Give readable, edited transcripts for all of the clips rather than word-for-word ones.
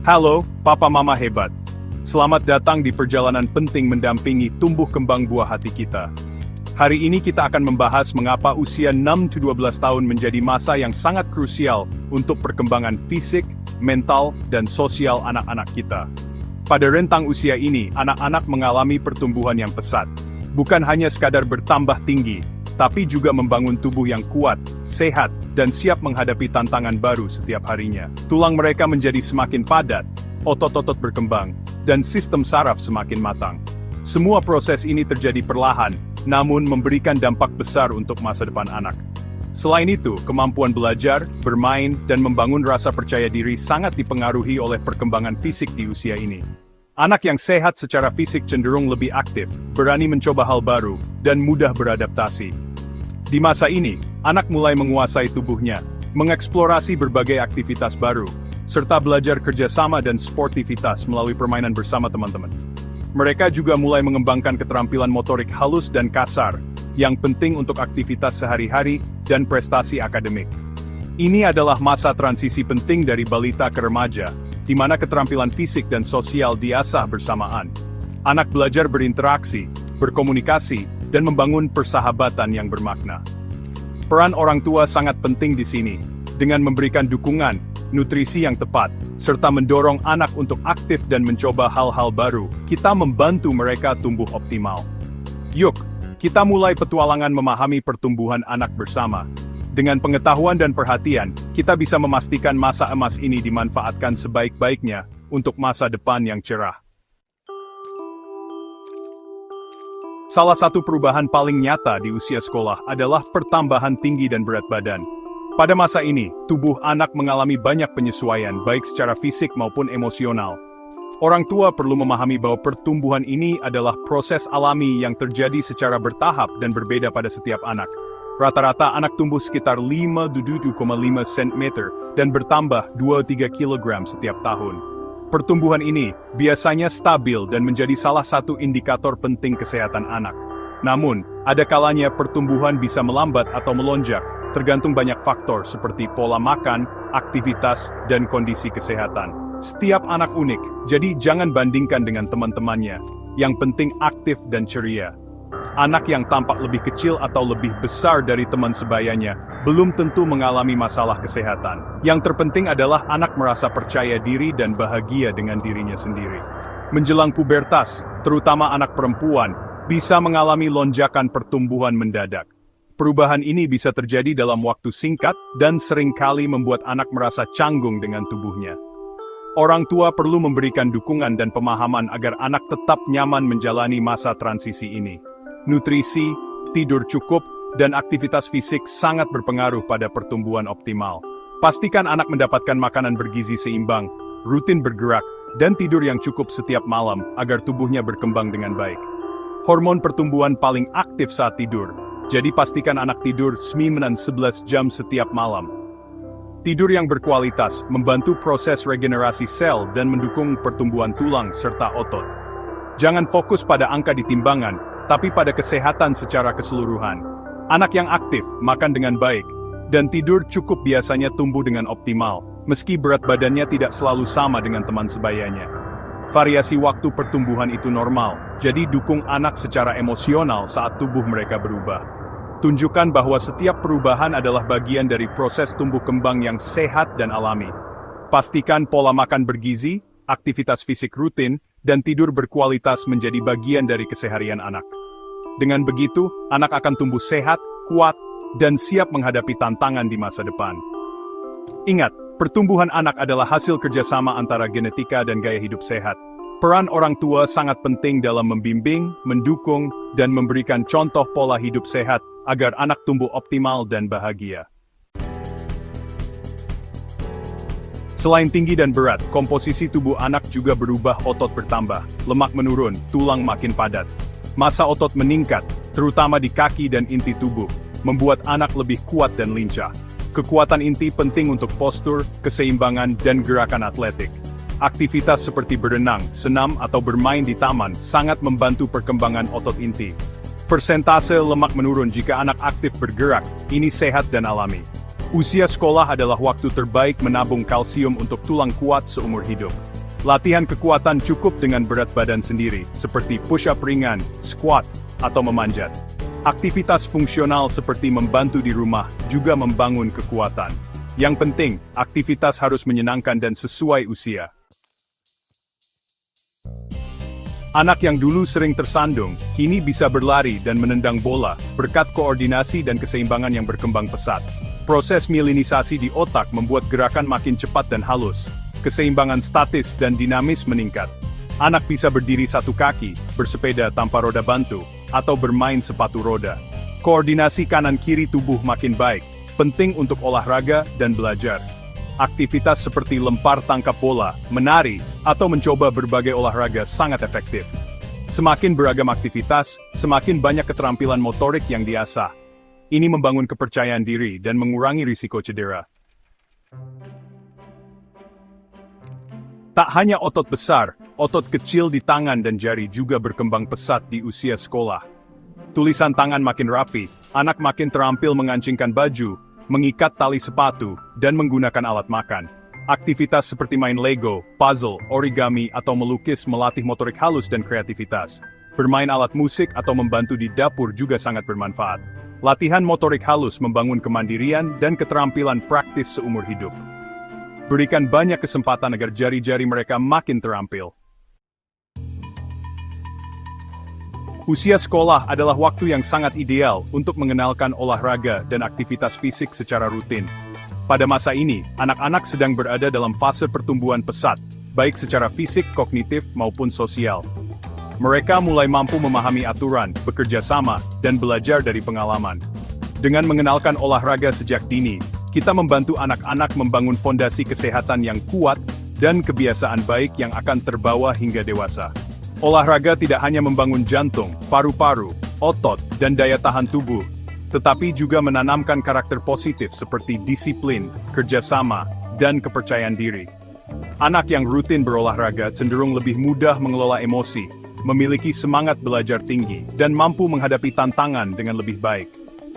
Halo, Papa Mama hebat. Selamat datang di perjalanan penting mendampingi tumbuh kembang buah hati kita. Hari ini kita akan membahas mengapa usia 6-12 tahun menjadi masa yang sangat krusial untuk perkembangan fisik, mental, dan sosial anak-anak kita. Pada rentang usia ini, anak-anak mengalami pertumbuhan yang pesat. Bukan hanya sekadar bertambah tinggi, tapi juga membangun tubuh yang kuat, sehat, dan siap menghadapi tantangan baru setiap harinya. Tulang mereka menjadi semakin padat, otot-otot berkembang, dan sistem saraf semakin matang. Semua proses ini terjadi perlahan, namun memberikan dampak besar untuk masa depan anak. Selain itu, kemampuan belajar, bermain, dan membangun rasa percaya diri sangat dipengaruhi oleh perkembangan fisik di usia ini. Anak yang sehat secara fisik cenderung lebih aktif, berani mencoba hal baru, dan mudah beradaptasi. Di masa ini, anak mulai menguasai tubuhnya, mengeksplorasi berbagai aktivitas baru, serta belajar kerjasama dan sportivitas melalui permainan bersama teman-teman. Mereka juga mulai mengembangkan keterampilan motorik halus dan kasar, yang penting untuk aktivitas sehari-hari dan prestasi akademik. Ini adalah masa transisi penting dari balita ke remaja, di mana keterampilan fisik dan sosial diasah bersamaan. Anak belajar berinteraksi, berkomunikasi, dan membangun persahabatan yang bermakna. Peran orang tua sangat penting di sini, dengan memberikan dukungan, nutrisi yang tepat, serta mendorong anak untuk aktif dan mencoba hal-hal baru, kita membantu mereka tumbuh optimal. Yuk, kita mulai petualangan memahami pertumbuhan anak bersama. Dengan pengetahuan dan perhatian, kita bisa memastikan masa emas ini dimanfaatkan sebaik-baiknya untuk masa depan yang cerah. Salah satu perubahan paling nyata di usia sekolah adalah pertambahan tinggi dan berat badan. Pada masa ini, tubuh anak mengalami banyak penyesuaian baik secara fisik maupun emosional. Orang tua perlu memahami bahwa pertumbuhan ini adalah proses alami yang terjadi secara bertahap dan berbeda pada setiap anak. Rata-rata anak tumbuh sekitar 5-7,5 cm dan bertambah 2-3 kg setiap tahun. Pertumbuhan ini biasanya stabil dan menjadi salah satu indikator penting kesehatan anak. Namun, ada kalanya pertumbuhan bisa melambat atau melonjak, tergantung banyak faktor seperti pola makan, aktivitas, dan kondisi kesehatan. Setiap anak unik, jadi jangan bandingkan dengan teman-temannya. Yang penting aktif dan ceria. Anak yang tampak lebih kecil atau lebih besar dari teman sebayanya, belum tentu mengalami masalah kesehatan. Yang terpenting adalah anak merasa percaya diri dan bahagia dengan dirinya sendiri. Menjelang pubertas, terutama anak perempuan, bisa mengalami lonjakan pertumbuhan mendadak. Perubahan ini bisa terjadi dalam waktu singkat dan seringkali membuat anak merasa canggung dengan tubuhnya. Orang tua perlu memberikan dukungan dan pemahaman agar anak tetap nyaman menjalani masa transisi ini. Nutrisi, tidur cukup, dan aktivitas fisik sangat berpengaruh pada pertumbuhan optimal. Pastikan anak mendapatkan makanan bergizi seimbang, rutin bergerak, dan tidur yang cukup setiap malam agar tubuhnya berkembang dengan baik. Hormon pertumbuhan paling aktif saat tidur, jadi pastikan anak tidur 9-11 jam setiap malam. Tidur yang berkualitas membantu proses regenerasi sel dan mendukung pertumbuhan tulang serta otot. Jangan fokus pada angka di timbangan, tapi pada kesehatan secara keseluruhan. Anak yang aktif, makan dengan baik, dan tidur cukup biasanya tumbuh dengan optimal, meski berat badannya tidak selalu sama dengan teman sebayanya. Variasi waktu pertumbuhan itu normal, jadi dukung anak secara emosional saat tubuh mereka berubah. Tunjukkan bahwa setiap perubahan adalah bagian dari proses tumbuh kembang yang sehat dan alami. Pastikan pola makan bergizi, aktivitas fisik rutin, dan tidur berkualitas menjadi bagian dari keseharian anak. Dengan begitu, anak akan tumbuh sehat, kuat, dan siap menghadapi tantangan di masa depan. Ingat, pertumbuhan anak adalah hasil kerjasama antara genetika dan gaya hidup sehat. Peran orang tua sangat penting dalam membimbing, mendukung, dan memberikan contoh pola hidup sehat agar anak tumbuh optimal dan bahagia. Selain tinggi dan berat, komposisi tubuh anak juga berubah, otot bertambah, lemak menurun, tulang makin padat. Massa otot meningkat, terutama di kaki dan inti tubuh, membuat anak lebih kuat dan lincah. Kekuatan inti penting untuk postur, keseimbangan, dan gerakan atletik. Aktivitas seperti berenang, senam, atau bermain di taman sangat membantu perkembangan otot inti. Persentase lemak menurun jika anak aktif bergerak, ini sehat dan alami. Usia sekolah adalah waktu terbaik menabung kalsium untuk tulang kuat seumur hidup. Latihan kekuatan cukup dengan berat badan sendiri, seperti push-up ringan, squat, atau memanjat. Aktivitas fungsional seperti membantu di rumah juga membangun kekuatan. Yang penting, aktivitas harus menyenangkan dan sesuai usia. Anak yang dulu sering tersandung, kini bisa berlari dan menendang bola, berkat koordinasi dan keseimbangan yang berkembang pesat. Proses mielinisasi di otak membuat gerakan makin cepat dan halus. Keseimbangan statis dan dinamis meningkat. Anak bisa berdiri satu kaki, bersepeda tanpa roda bantu, atau bermain sepatu roda. Koordinasi kanan-kiri tubuh makin baik, penting untuk olahraga dan belajar. Aktivitas seperti lempar tangkap bola, menari, atau mencoba berbagai olahraga sangat efektif. Semakin beragam aktivitas, semakin banyak keterampilan motorik yang diasah. Ini membangun kepercayaan diri dan mengurangi risiko cedera. Tak hanya otot besar, otot kecil di tangan dan jari juga berkembang pesat di usia sekolah. Tulisan tangan makin rapi, anak makin terampil mengancingkan baju, mengikat tali sepatu, dan menggunakan alat makan. Aktivitas seperti main Lego, puzzle, origami, atau melukis melatih motorik halus dan kreativitas. Bermain alat musik atau membantu di dapur juga sangat bermanfaat. Latihan motorik halus membangun kemandirian dan keterampilan praktis seumur hidup. Berikan banyak kesempatan agar jari-jari mereka makin terampil. Usia sekolah adalah waktu yang sangat ideal untuk mengenalkan olahraga dan aktivitas fisik secara rutin. Pada masa ini, anak-anak sedang berada dalam fase pertumbuhan pesat, baik secara fisik, kognitif, maupun sosial. Mereka mulai mampu memahami aturan, bekerja sama, dan belajar dari pengalaman. Dengan mengenalkan olahraga sejak dini, kita membantu anak-anak membangun fondasi kesehatan yang kuat dan kebiasaan baik yang akan terbawa hingga dewasa. Olahraga tidak hanya membangun jantung, paru-paru, otot, dan daya tahan tubuh, tetapi juga menanamkan karakter positif seperti disiplin, kerjasama, dan kepercayaan diri. Anak yang rutin berolahraga cenderung lebih mudah mengelola emosi, memiliki semangat belajar tinggi, dan mampu menghadapi tantangan dengan lebih baik.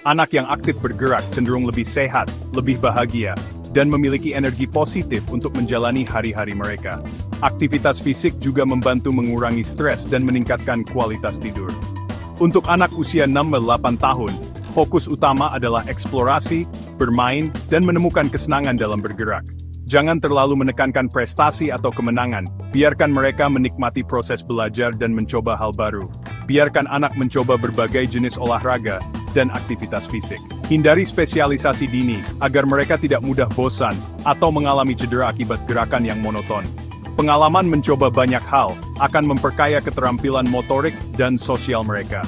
Anak yang aktif bergerak cenderung lebih sehat, lebih bahagia, dan memiliki energi positif untuk menjalani hari-hari mereka. Aktivitas fisik juga membantu mengurangi stres dan meningkatkan kualitas tidur. Untuk anak usia 6-8 tahun, fokus utama adalah eksplorasi, bermain, dan menemukan kesenangan dalam bergerak. Jangan terlalu menekankan prestasi atau kemenangan, biarkan mereka menikmati proses belajar dan mencoba hal baru. Biarkan anak mencoba berbagai jenis olahraga dan aktivitas fisik. Hindari spesialisasi dini, agar mereka tidak mudah bosan atau mengalami cedera akibat gerakan yang monoton. Pengalaman mencoba banyak hal akan memperkaya keterampilan motorik dan sosial mereka.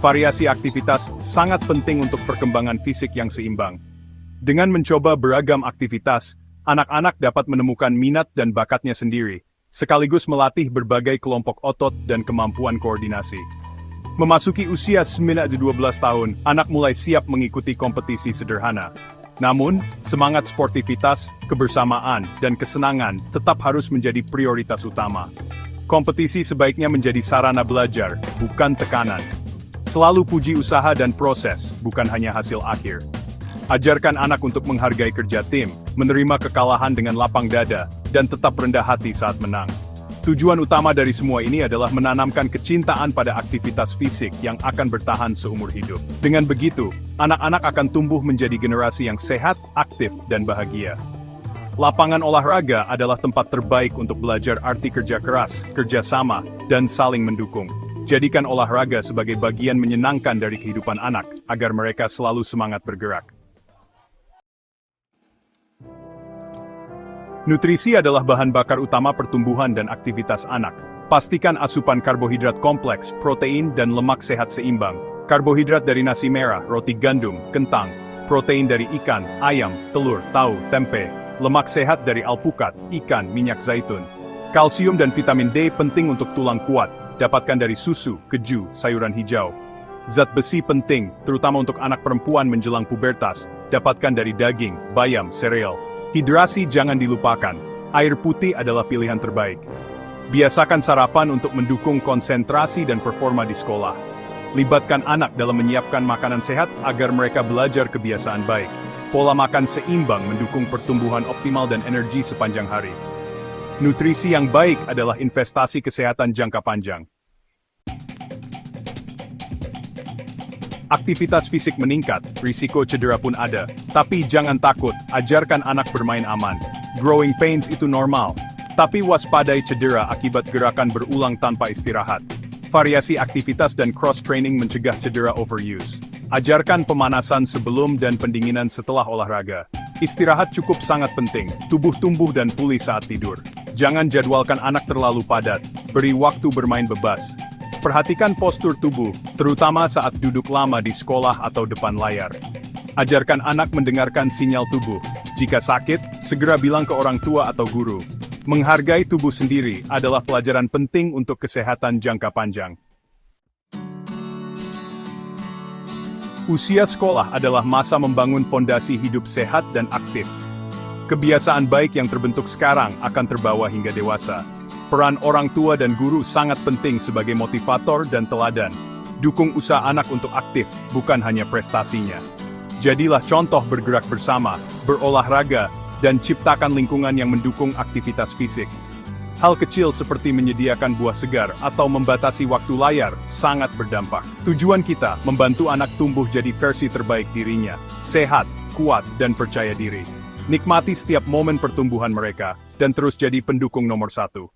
Variasi aktivitas sangat penting untuk perkembangan fisik yang seimbang. Dengan mencoba beragam aktivitas, anak-anak dapat menemukan minat dan bakatnya sendiri, sekaligus melatih berbagai kelompok otot dan kemampuan koordinasi. Memasuki usia 9-12 tahun, anak mulai siap mengikuti kompetisi sederhana. Namun, semangat sportivitas, kebersamaan, dan kesenangan tetap harus menjadi prioritas utama. Kompetisi sebaiknya menjadi sarana belajar, bukan tekanan. Selalu puji usaha dan proses, bukan hanya hasil akhir. Ajarkan anak untuk menghargai kerja tim, menerima kekalahan dengan lapang dada, dan tetap rendah hati saat menang. Tujuan utama dari semua ini adalah menanamkan kecintaan pada aktivitas fisik yang akan bertahan seumur hidup. Dengan begitu, anak-anak akan tumbuh menjadi generasi yang sehat, aktif, dan bahagia. Lapangan olahraga adalah tempat terbaik untuk belajar arti kerja keras, kerja sama, dan saling mendukung. Jadikan olahraga sebagai bagian menyenangkan dari kehidupan anak, agar mereka selalu semangat bergerak. Nutrisi adalah bahan bakar utama pertumbuhan dan aktivitas anak. Pastikan asupan karbohidrat kompleks, protein, dan lemak sehat seimbang. Karbohidrat dari nasi merah, roti gandum, kentang. Protein dari ikan, ayam, telur, tahu, tempe. Lemak sehat dari alpukat, ikan, minyak zaitun. Kalsium dan vitamin D penting untuk tulang kuat. Dapatkan dari susu, keju, sayuran hijau. Zat besi penting, terutama untuk anak perempuan menjelang pubertas. Dapatkan dari daging, bayam, sereal. Hidrasi jangan dilupakan, air putih adalah pilihan terbaik. Biasakan sarapan untuk mendukung konsentrasi dan performa di sekolah. Libatkan anak dalam menyiapkan makanan sehat agar mereka belajar kebiasaan baik. Pola makan seimbang mendukung pertumbuhan optimal dan energi sepanjang hari. Nutrisi yang baik adalah investasi kesehatan jangka panjang. Aktivitas fisik meningkat, risiko cedera pun ada. Tapi jangan takut, ajarkan anak bermain aman. Growing pains itu normal. Tapi waspadai cedera akibat gerakan berulang tanpa istirahat. Variasi aktivitas dan cross-training mencegah cedera overuse. Ajarkan pemanasan sebelum dan pendinginan setelah olahraga. Istirahat cukup sangat penting, tubuh tumbuh dan pulih saat tidur. Jangan jadwalkan anak terlalu padat, beri waktu bermain bebas. Perhatikan postur tubuh, terutama saat duduk lama di sekolah atau depan layar. Ajarkan anak mendengarkan sinyal tubuh. Jika sakit, segera bilang ke orang tua atau guru. Menghargai tubuh sendiri adalah pelajaran penting untuk kesehatan jangka panjang. Usia sekolah adalah masa membangun fondasi hidup sehat dan aktif. Kebiasaan baik yang terbentuk sekarang akan terbawa hingga dewasa. Peran orang tua dan guru sangat penting sebagai motivator dan teladan. Dukung usaha anak untuk aktif, bukan hanya prestasinya. Jadilah contoh bergerak bersama, berolahraga, dan ciptakan lingkungan yang mendukung aktivitas fisik. Hal kecil seperti menyediakan buah segar atau membatasi waktu layar sangat berdampak. Tujuan kita membantu anak tumbuh jadi versi terbaik dirinya, sehat, kuat, dan percaya diri. Nikmati setiap momen pertumbuhan mereka, dan terus jadi pendukung nomor 1.